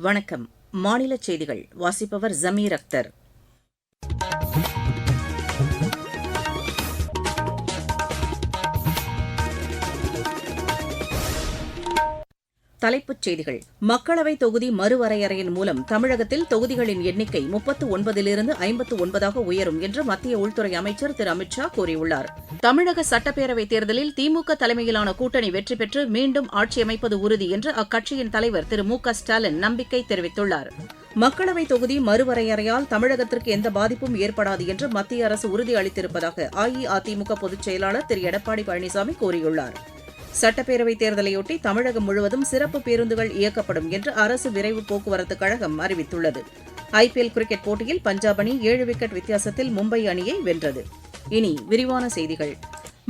வணக்கம். மாநில செய்திகள் வாசிப்பவர் ஜமீர் அக்தர். தலைப்புச் செய்திகள். மக்களவைத் தொகுதி மறுவரையறையின் மூலம் தமிழகத்தில் தொகுதிகளின் எண்ணிக்கை 39லிருந்து 59ஆக உயரும் என்று மத்திய உள்துறை அமைச்சர் திரு அமித் ஷா கூறியுள்ளார். தமிழக சட்டப்பேரவைத் தேர்தலில் திமுக தலைமையிலான கூட்டணி வெற்றி பெற்று மீண்டும் ஆட்சியமைப்பது உறுதி என்று அக்கட்சியின் தலைவர் திரு மு க ஸ்டாலின் நம்பிக்கை தெரிவித்துள்ளார். மக்களவைத் தொகுதி மறுவரையறையால் தமிழகத்திற்கு எந்த பாதிப்பும் ஏற்படாது என்று மத்திய அரசு உறுதியளித்திருப்பதாக அஇஅதிமுக பொதுச் செயலாளர் திரு எடப்பாடி பழனிசாமி கூறியுள்ளார். சட்டப்பேரவைத் தேர்தலையொட்டி தமிழகம் முழுவதும் சிறப்பு பேருந்துகள் இயக்கப்படும் என்று அரசு விரைவு போக்குவரத்துக் கழகம் அறிவித்துள்ளது. ஐபிஎல் கிரிக்கெட் போட்டியில் பஞ்சாப் அணி 7 விக்கெட் வித்தியாசத்தில் மும்பை அணியை வென்றது. இனி விரிவான செய்திகள்.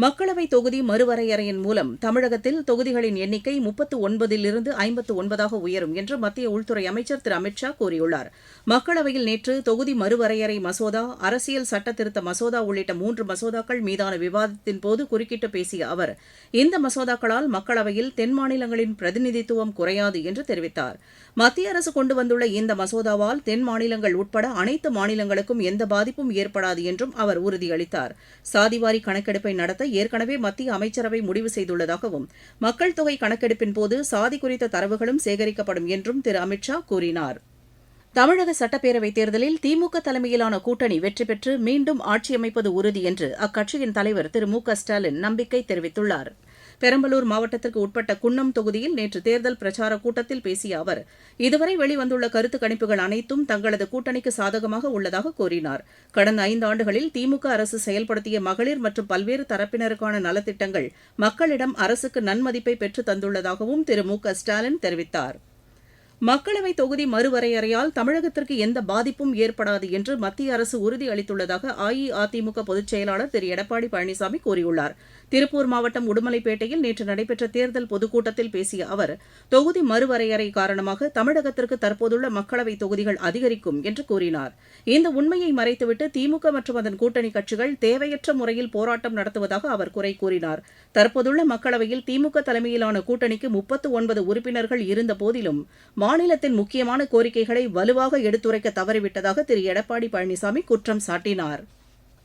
மக்களவைத் தொகுதி மறுவரையறையின் மூலம் தமிழகத்தில் தொகுதிகளின் எண்ணிக்கை 39லிருந்து 59ஆக உயரும் என்று மத்திய உள்துறை அமைச்சர் திரு அமித் ஷா கூறியுள்ளார். மக்களவையில் நேற்று தொகுதி மறுவரையறை மசோதா, அரசியல் சட்டத்திருத்த மசோதா உள்ளிட்ட 3 மசோதாக்கள் மீதான விவாதத்தின்போது குறுக்கிட்டு பேசிய அவர், இந்த மசோதாக்களால் மக்களவையில் தென் மாநிலங்களின் பிரதிநிதித்துவம் குறையாது என்று தெரிவித்தார். மத்திய அரசு கொண்டு வந்துள்ள இந்த மசோதாவால் தென் மாநிலங்கள் உட்பட அனைத்து மாநிலங்களுக்கும் எந்த பாதிப்பும் ஏற்படாது என்றும் அவர் உறுதியளித்தார். சாதிவாரி கணக்கெடுப்பை நடத்த ஏற்கனவே மத்திய அமைச்சரவை முடிவு செய்துள்ளதாகவும், மக்கள் தொகை கணக்கெடுப்பின்போது சாதி குறித்த தரவுகளும் சேகரிக்கப்படும் என்றும் திரு அமித் ஷா கூறினார். தமிழக சட்டப்பேரவைத் தேர்தலில் திமுக தலைமையிலான கூட்டணி வெற்றி பெற்று மீண்டும் ஆட்சியமைப்பது உறுதி என்று அக்கட்சியின் தலைவர் திரு மு க ஸ்டாலின் நம்பிக்கை தெரிவித்துள்ளார். பெரம்பலூர் மாவட்டத்திற்கு உட்பட்ட குன்னம் தொகுதியில் நேற்று தேர்தல் பிரச்சாரக் கூட்டத்தில் பேசிய அவர், இதுவரை வெளிவந்துள்ள கருத்து கணிப்புகள் அனைத்தும் தங்களது கூட்டணிக்கு சாதகமாக உள்ளதாக கூறினார். கடந்த 5 ஆண்டுகளில் திமுக அரசு செயல்படுத்திய மகளிர் மற்றும் பல்வேறு தரப்பினருக்கான நலத்திட்டங்கள் மக்களிடம் அரசுக்கு நன்மதிப்பை பெற்றுத் தந்துள்ளதாகவும் திரு மு க ஸ்டாலின் தெரிவித்தார். மக்களவைத் தொகுதி மறுவரையறையால் தமிழகத்திற்கு எந்த பாதிப்பும் ஏற்படாது என்று மத்திய அரசு உறுதியளித்துள்ளதாக அஇஅதிமுக பொதுச் செயலாளர் திரு எடப்பாடி பழனிசாமி கூறியுள்ளார். திருப்பூர் மாவட்டம் உடுமலைப்பேட்டையில் நேற்று நடைபெற்ற தேர்தல் பொதுக்கூட்டத்தில் பேசிய அவர், தொகுதி மறுவரையறை காரணமாக தமிழகத்திற்கு தற்போதுள்ள மக்களவைத் தொகுதிகள் அதிகரிக்கும் என்று கூறினார். இந்த உண்மையை மறைத்துவிட்டு திமுக மற்றும் அதன் கூட்டணி கட்சிகள் தேவையற்ற முறையில் போராட்டம் நடத்துவதாக அவர் குறை கூறினார். தற்போதுள்ள மக்களவையில் திமுக தலைமையிலான கூட்டணிக்கு 39 உறுப்பினர்கள் இருந்த போதிலும் மாநிலத்தின் முக்கியமான கோரிக்கைகளை வலுவாக எடுத்துரைக்க தவறிவிட்டதாக திரு எடப்பாடி பழனிசாமி குற்றம் சாட்டினார்.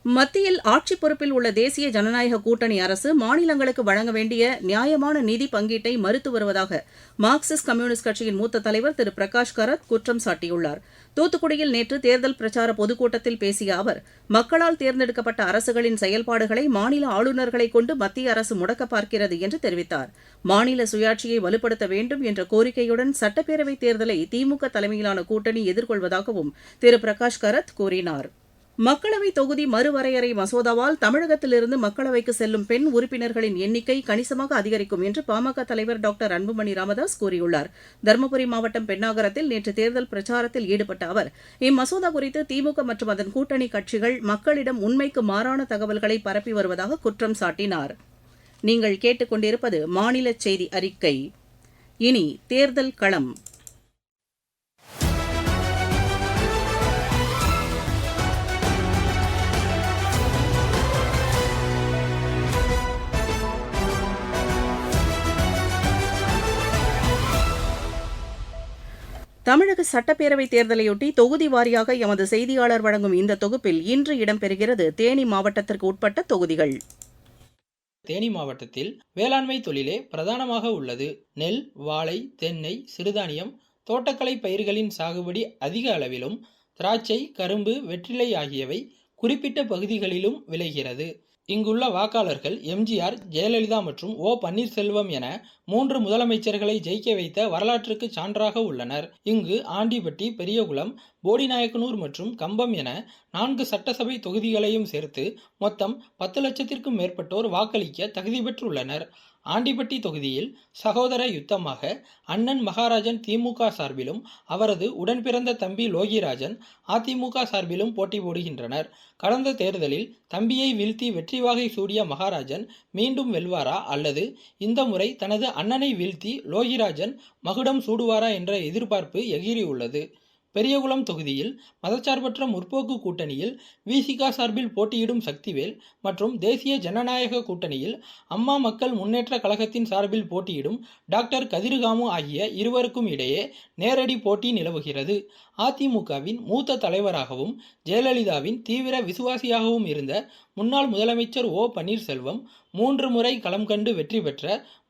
மத்தியில் ஆட்சிப் பொறுப்பில் உள்ள தேசிய ஜனநாயக கூட்டணி அரசு மாநிலங்களுக்கு வழங்க வேண்டிய நியாயமான நிதி பங்கீட்டை மறுத்து வருவதாக மார்க்சிஸ்ட் கம்யூனிஸ்ட் கட்சியின் மூத்த தலைவர் திரு பிரகாஷ் கரத் குற்றம் சாட்டியுள்ளார். தூத்துக்குடியில் நேற்று தேர்தல் பிரச்சார பொதுக்கூட்டத்தில் பேசிய அவர், மக்களால் தேர்ந்தெடுக்கப்பட்ட அரசுகளின் செயல்பாடுகளை மாநில ஆளுநர்களை கொண்டு மத்திய அரசு முடக்க பார்க்கிறது என்று தெரிவித்தார். மாநில சுயாட்சியை வலுப்படுத்த வேண்டும் என்ற கோரிக்கையுடன் சட்டப்பேரவைத் தேர்தலை திமுக தலைமையிலான கூட்டணி எதிர்கொள்வதாகவும் திரு பிரகாஷ் கரத் கூறினார். மக்களவைத் தொகுதி மறுவரையறை மசோதாவால் தமிழகத்திலிருந்து மக்களவைக்கு செல்லும் பெண் உறுப்பினர்களின் எண்ணிக்கை கணிசமாக அதிகரிக்கும் என்று பாமக தலைவர் டாக்டர் அன்புமணி ராமதாஸ் கூறியுள்ளார். தருமபுரி மாவட்டம் பென்னாகரத்தில் நேற்று தேர்தல் பிரச்சாரத்தில் ஈடுபட்ட அவர், இம்மசோதா குறித்து திமுக மற்றும் அதன் கூட்டணி கட்சிகள் மக்களிடம் உண்மைக்கு மாறான தகவல்களை பரப்பி வருவதாக குற்றம் சாட்டினார். நீங்கள் கேட்டுக்கொண்டிருப்பது மாநில செய்தி அறிக்கை. இனி தேர்தல் களம். தமிழக சட்டப்பேரவைத் தேர்தலையொட்டி தொகுதி வாரியாக எமது செய்தியாளர் வழங்கும் இந்த தொகுப்பில் இன்று இடம்பெறுகிறது தேனி மாவட்டத்திற்கு உட்பட்ட தொகுதிகள். தேனி மாவட்டத்தில் வேளாண்மை தொழிலே பிரதானமாக உள்ளது. நெல், வாழை, தென்னை, சிறுதானியம், தோட்டக்கலை பயிர்களின் சாகுபடி அதிக அளவிலும், திராட்சை, கரும்பு, வெற்றிலை ஆகியவை குறிப்பிட்ட பகுதிகளிலும் விளைகிறது. இங்குள்ள வாக்காளர்கள் எம்ஜிஆர், ஜெயலலிதா மற்றும் ஓ பன்னீர்செல்வம் என 3 முதலமைச்சர்களை ஜெயிக்க வைத்த வரலாற்றுக்கு சான்றாக உள்ளனர். இங்கு ஆண்டிப்பட்டி, பெரியகுளம், போடிநாயக்கனூர் மற்றும் கம்பம் என 4 சட்டசபை தொகுதிகளையும் சேர்த்து மொத்தம் 10 லட்சத்திற்கும் மேற்பட்டோர் வாக்களிக்க தகுதி பெற்றுள்ளனர். ஆண்டிப்பட்டி தொகுதியில் சகோதர யுத்தமாக அண்ணன் மகாராஜன் திமுக சார்பிலும் அவரது உடன்பிறந்த தம்பி லோகிராஜன் அதிமுக சார்பிலும் போட்டி போடுகின்றனர். கடந்த தேர்தலில் தம்பியை வீழ்த்தி வெற்றி வாகை சூடிய மகாராஜன் மீண்டும் வெல்வாரா அல்லது இந்த முறை தனது அண்ணனை வீழ்த்தி லோகிராஜன் மகுடம் சூடுவாரா என்ற எதிர்பார்ப்பு எகிறியுள்ளது. பெரியகுளம் தொகுதியில் மதச்சார்பற்ற முற்போக்கு கூட்டணியில் விசிக சார்பில் போட்டியிடும் சக்திவேல் மற்றும் தேசிய ஜனநாயக கூட்டணியில் அம்மா மக்கள் முன்னேற்ற கழகத்தின் சார்பில் போட்டியிடும் டாக்டர் கதிர்காமு ஆகிய இருவருக்கும் இடையே நேரடி போட்டி நிலவுகிறது. அதிமுகவின் மூத்த தலைவராகவும் ஜெயலலிதாவின் தீவிர விசுவாசியாகவும் இருந்த முன்னாள் முதலமைச்சர் ஓ பன்னீர்செல்வம் 3 முறை களம் கண்டு வெற்றி பெற்ற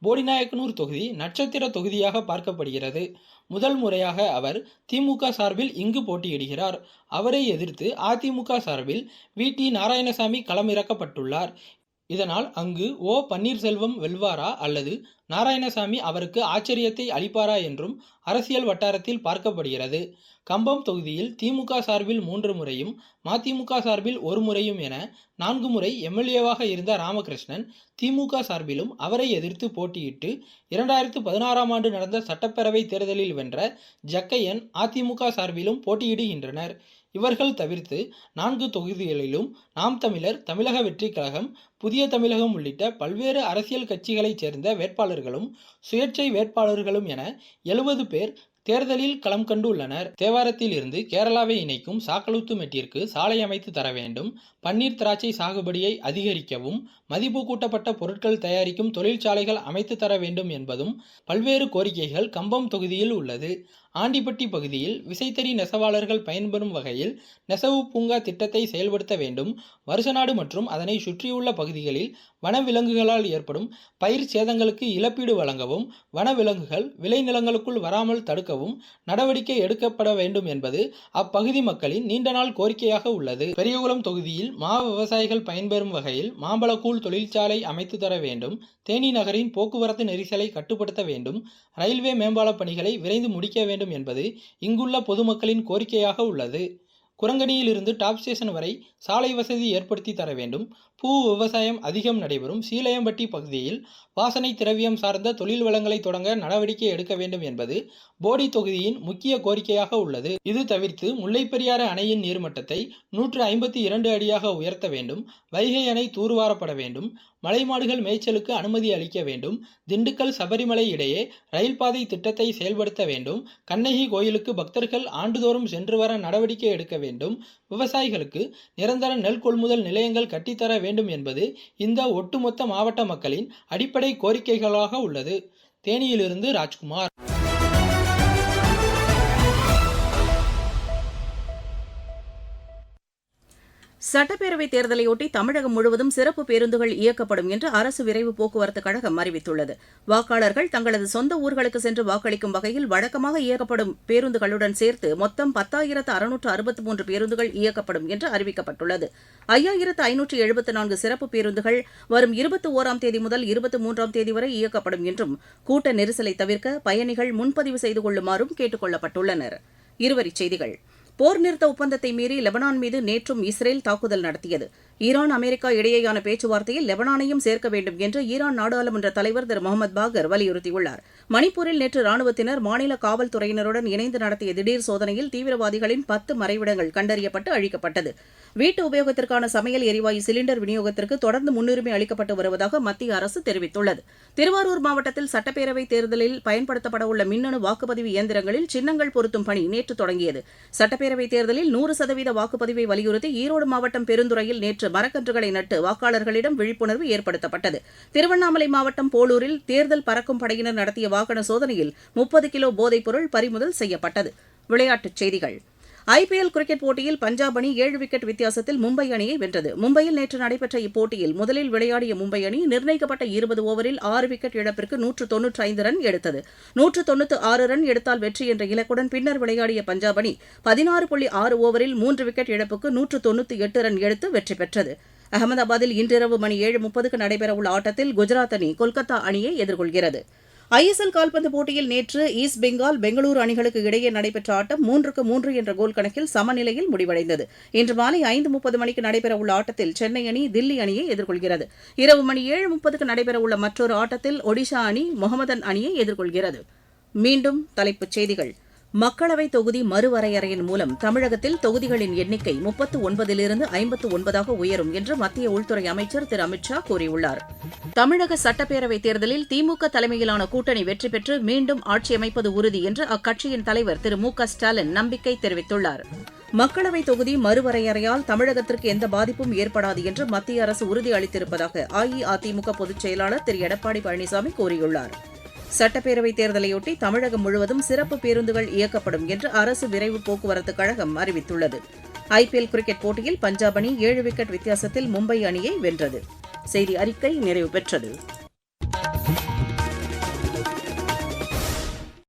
போடிநாயக்கனூர் தொகுதி நட்சத்திர தொகுதியாக பார்க்கப்படுகிறது. முதல் முறையாக அவர் திமுக சார்பில் இங்கு போட்டியிடுகிறார். அவரை எதிர்த்து அதிமுக சார்பில் வி.டி. நாராயணசாமி களமிறக்கப்பட்டுள்ளார். இதனால் அங்கு ஓ பன்னீர்செல்வம் வெல்வாரா அல்லது நாராயணசாமி அவருக்கு ஆச்சரியத்தை அளிப்பாரா என்றும் அரசியல் வட்டாரத்தில் பார்க்கப்படுகிறது. கம்பம் தொகுதியில் திமுக சார்பில் 3 முறையும் மதிமுக சார்பில் 1 முறையும் என 4 முறை எம்எல்ஏவாக இருந்த ராமகிருஷ்ணன் திமுக சார்பிலும் அவரை எதிர்த்து போட்டியிட்டு 2016ஆம் ஆண்டு நடந்த சட்டப்பேரவை தேர்தலில் வென்ற ஜக்கையன் அதிமுக சார்பிலும் போட்டியிடுகின்றனர். இவர்கள் தவிர்த்து 4 தொகுதிகளிலும் நாம் தமிழர், தமிழக வெற்றி கழகம், புதிய தமிழகம் உள்ளிட்ட பல்வேறு அரசியல் கட்சிகளைச் சேர்ந்த வேட்பாளர்களும் சுயேட்சை வேட்பாளர்களும் என 70 பேர் தேர்தலில் களம் கண்டுள்ளனர். தேவாரத்தில் இருந்து கேரளாவை இணைக்கும் சாக்கலூத்துமெட்டிற்கு சாலை அமைத்து தர வேண்டும், பன்னீர் திராட்சை சாகுபடியை அதிகரிக்கவும், மதிப்பு கூட்டப்பட்ட பொருட்கள் தயாரிக்கும் தொழிற்சாலைகள் அமைத்து தர வேண்டும் என்பதும் பல்வேறு கோரிக்கைகள் கம்பம் தொகுதியில் உள்ளது. ஆண்டிப்பட்டி பகுதியில் விசைத்தறி நெசவாளர்கள் பயன்பெறும் வகையில் நெசவு பூங்கா திட்டத்தை செயல்படுத்த வேண்டும். வருசநாடு மற்றும் அதனை சுற்றியுள்ள பகுதிகளில் வனவிலங்குகளால் ஏற்படும் பயிர் சேதங்களுக்கு இழப்பீடு வழங்கவும், வனவிலங்குகள் விளைநிலங்களுக்குள் வராமல் தடுக்கவும் நடவடிக்கை எடுக்கப்பட வேண்டும் என்பது அப்பகுதி மக்களின் நீண்ட நாள் கோரிக்கையாக உள்ளது. பெரியகுளம் தொகுதியில் மா விவசாயிகள் பயன்பெறும் வகையில் மாம்பழக்கூழ் தொழிற்சாலை அமைத்து தர வேண்டும். தேனி நகரின் போக்குவரத்து நெரிசலை கட்டுப்படுத்த வேண்டும். ரயில்வே மேம்பால பணிகளை விரைந்து முடிக்க வேண்டும் என்பது இங்குள்ள பொதுமக்களின் கோரிக்கையாக உள்ளது. குரங்கணியில் இருந்து டாப் ஸ்டேஷன் வரை சாலை வசதி ஏற்படுத்தி தர வேண்டும். பூ விவசாயம் அதிகம் நடைபெறும் சீலையம்பட்டி பகுதியில் வாசனை திரவியம் சார்ந்த தொழில் வளங்களை தொடங்க நடவடிக்கை எடுக்க வேண்டும் என்பது போடி தொகுதியின் முக்கிய கோரிக்கையாக உள்ளது. இது தவிர்த்து முல்லைப்பெரியாறு அணையின் நீர்மட்டத்தை 152 அடியாக உயர்த்த வேண்டும். வைகை அணை தூர்வாரப்பட வேண்டும். மலைமாடுகள் மேய்ச்சலுக்கு அனுமதி அளிக்க வேண்டும். திண்டுக்கல் சபரிமலை இடையே ரயில் பாதை திட்டத்தை செயல்படுத்த வேண்டும். கண்ணகி கோயிலுக்கு பக்தர்கள் ஆண்டுதோறும் சென்று வர நடவடிக்கை எடுக்க வேண்டும். விவசாயிகளுக்கு நிரந்தர நெல் கொள்முதல் நிலையங்கள் கட்டித்தர வேண்டும் என்பது இந்த ஒட்டுமொத்த மாவட்ட மக்களின் அடிப்படை கோரிக்கைகளாக உள்ளது. தேனியிலிருந்து ராஜ்குமார். சட்டப்பேரவைத் தேர்தலையொட்டி தமிழகம் முழுவதும் சிறப்பு பேருந்துகள் இயக்கப்படும் என்று அரசு விரைவு போக்குவரத்துக் கழகம் அறிவித்துள்ளது. வாக்காளர்கள் தங்களது சொந்த ஊர்களுக்கு சென்று வாக்களிக்கும் வகையில் வழக்கமாக இயக்கப்படும் பேருந்துகளுடன் சேர்த்து மொத்தம் 10,663 பேருந்துகள் இயக்கப்படும் என்று அறிவிக்கப்பட்டுள்ளது. 5,574 சிறப்பு பேருந்துகள் வரும் 21ஆம் தேதி முதல் 23ஆம் தேதி வரை இயக்கப்படும் என்றும் கூட்ட நெரிசலை தவிர்க்க பயணிகள் முன்பதிவு செய்து கொள்ளுமாறும் கேட்டுக் கொள்ளப்பட்டுள்ளனர். இருவரிச் செய்திகள். போர் நிறுத்த ஒப்பந்தத்தை மீறி லெபனான் மீது நேற்றும் இஸ்ரேல் தாக்குதல் நடத்தியது. ஈரான், அமெரிக்கா இடையேயான பேச்சுவார்த்தையில் லெபனானையும் சேர்க்க வேண்டும் என்று ஈரான் நாடாளுமன்ற தலைவர் திரு முகமது பாகர் வலியுறுத்தியுள்ளார். மணிப்பூரில் நேற்று ராணுவத்தினர் மாநில காவல்துறையினருடன் இணைந்து நடத்திய திடீர் சோதனையில் தீவிரவாதிகளின் 10 மறைவிடங்கள் கண்டறியப்பட்டு அழிக்கப்பட்டது. வீட்டு உபயோகத்திற்கான சமையல் எரிவாயு சிலிண்டர் விநியோகத்திற்கு தொடர்ந்து முன்னுரிமை அளிக்கப்பட்டு வருவதாக மத்திய அரசு தெரிவித்துள்ளது. திருவாரூர் மாவட்டத்தில் சட்டப்பேரவைத் தேர்தலில் பயன்படுத்தப்படவுள்ள மின்னணு வாக்குப்பதிவு இயந்திரங்களில் சின்னங்கள் பொருத்தும் பணி நேற்று தொடங்கியது. சட்டப்பேரவைத் தேர்தலில் 100% வாக்குப்பதிவை வலியுறுத்தி ஈரோடு மாவட்டம் பெருந்துறையில் நேற்று மரக்கன்றுகளை நட்டு வாக்காளர்களிடம் விழிப்புணர்வு ஏற்படுத்தப்பட்டது. திருவண்ணாமலை மாவட்டம் போளூரில் தேர்தல் பறக்கும் படையினர் நடத்திய வாகன சோதனையில் 30 கிலோ போதைப்பொருள் பறிமுதல் செய்யப்பட்டது. விளையாட்டுச் செய்திகள். ஐபிஎல் கிரிக்கெட் போட்டியில் பஞ்சாப் அணி 7 விக்கெட் வித்தியாசத்தில் மும்பை அணியை வென்றது. மும்பையில் நேற்று நடைபெற்ற இப்போட்டியில் முதலில் விளையாடிய மும்பை அணி நிர்ணயிக்கப்பட்ட 20 ஓவரில் 6 விக்கெட் இழப்பிற்கு 195 ரன் எடுத்தது. 196 ரன் எடுத்தால் வெற்றி என்ற இலக்குடன் பின்னர் விளையாடிய பஞ்சாப் அணி 16.6 ஓவரில் 3 விக்கெட் இழப்புக்கு 198 ரன் எடுத்து வெற்றி பெற்றது. அகமதாபாத்தில் இன்றிரவு மணி 7:30க்கு நடைபெறவுள்ள ஆட்டத்தில் குஜராத் அணி கொல்கத்தா அணியை எதிர்கொள்கிறது. ஐஎஸ்எல் கால்பந்து போட்டியில் நேற்று ஈஸ்ட் பெங்கால், பெங்களூரு அணிகளுக்கு இடையே நடைபெற்ற ஆட்டம் 3-3 என்ற கோல் கணக்கில் சமநிலையில் முடிவடைந்தது. இன்று மாலை 5:30 மணிக்கு நடைபெறவுள்ள ஆட்டத்தில் சென்னை அணி தில்லி அணியை எதிர்கொள்கிறது. இரவு மணி 7:30க்கு நடைபெறவுள்ள மற்றொரு ஆட்டத்தில் ஒடிஷா அணி மொஹமதன் அணியை எதிர்கொள்கிறது. மீண்டும் தலைப்புச் செய்திகள். மக்களவைத் தொகுதி மறுவரையறையின் மூலம் தமிழகத்தில் தொகுதிகளின் எண்ணிக்கை 39லிருந்து 59ஆக உயரும் என்று மத்திய உள்துறை அமைச்சர் திரு அமித் ஷா கூறியுள்ளார். தமிழக சட்டப்பேரவைத் தேர்தலில் திமுக தலைமையிலான கூட்டணி வெற்றி பெற்று மீண்டும் ஆட்சியமைப்பது உறுதி என்று அக்கட்சியின் தலைவர் திரு மு க ஸ்டாலின் நம்பிக்கை தெரிவித்துள்ளார். மக்களவைத் தொகுதி மறுவரையறையால் தமிழகத்திற்கு எந்த பாதிப்பும் ஏற்படாது என்று மத்திய அரசு உறுதி அளித்திருப்பதாக அஇஅதிமுக பொதுச் செயலாளர் திரு எடப்பாடி பழனிசாமி கூறியுள்ளார். சட்டப்பேரவைத் தேர்தலையொட்டி தமிழகம் முழுவதும் சிறப்பு பேருந்துகள் இயக்கப்படும் என்று அரசு விரைவு போக்குவரத்துக் கழகம் அறிவித்துள்ளது. ஐபிஎல் கிரிக்கெட் போட்டியில் பஞ்சாப் அணி 7 விக்கெட் வித்தியாசத்தில் மும்பை அணியை வென்றது. செய்தி அறிக்கை நிறைவு பெற்றது.